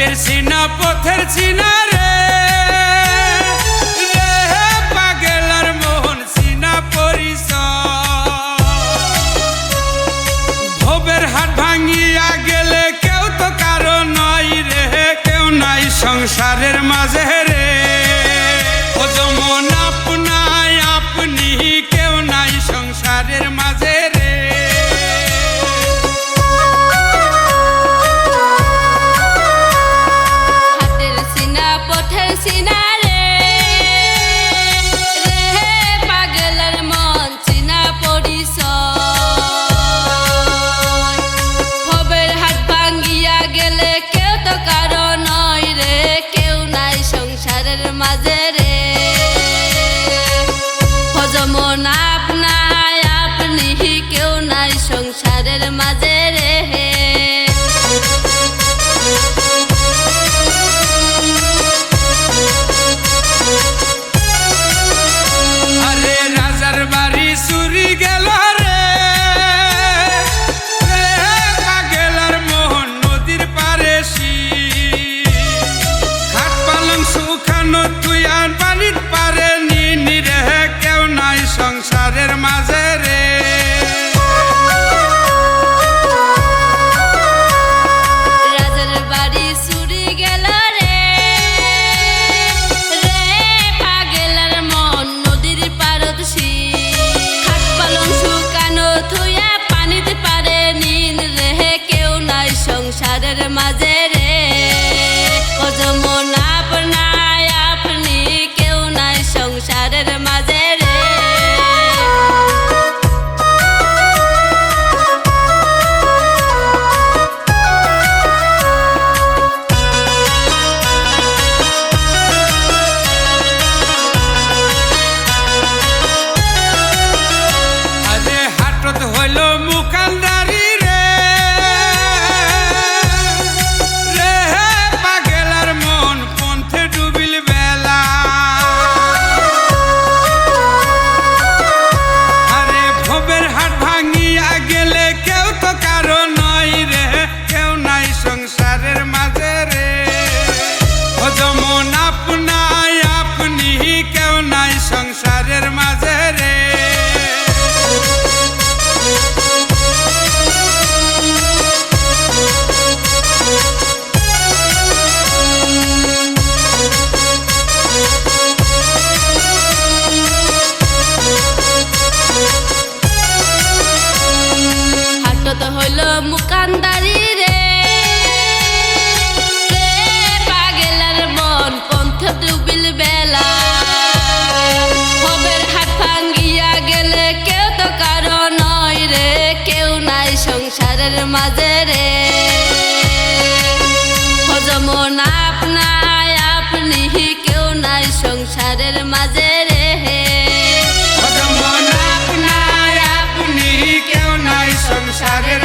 ঘাটের চিনা পথের চিনা রে পাগলার মোহন চিনা পরিচয় ভবের হাট ভাঙিয়া গেলে কেউ তো কারো নয় রে কেউ নাই সংসারের মাঝে রে ও যেমন আপনায় আপনি কেউ নাই সংসারের মাঝে রে মাঝে রে যেমন আপনায় আপনি কেউ নাই সংসারের মাঝে রে আরে রাজার বাড়ি চুরি গেল রে পাগলার মোহন নদীর পারে খাট পালং শুকানো তুই আর পানির পারে নি রে কেউ নাই সংসারের মাঝে রে রাজার বাড়ি চুরি গেল রে পাগলার মন নদীর পারত খাট পালং শুকানো থুয়া পানিতে পারে নিন রে কেউ নাই সংসারের মাঝে রে ও যেমন আপনায় আপনি কেউ নাই সংসারের মাঝে রে আরে হাটত হইল মুকালদারি রে রে পাগলার মন পন্থে ডুবিল বেলা আরে ভবের হাট ভাঙিয়া গেলে কেউ তো কারো নয় রে কেউ নাই সংসারের মাঝে রে ও যেমন আপনায় আপনি কেউ নাই সংসারের মাঝে রে হাটত হইল মুকান্দারি রে পাগলার মন পন্থ ডুবিল বেলা হবের হাট ভাঙ্গিয়া গেলে কেউ তো কারো নয় রে কেউ নাই সংসারের মাঝে রে যেমন আপনায় আপনি কেউ নাই সংসারের মাঝে রে যেমন আপনায় আপনি কেউ নাই সংসারের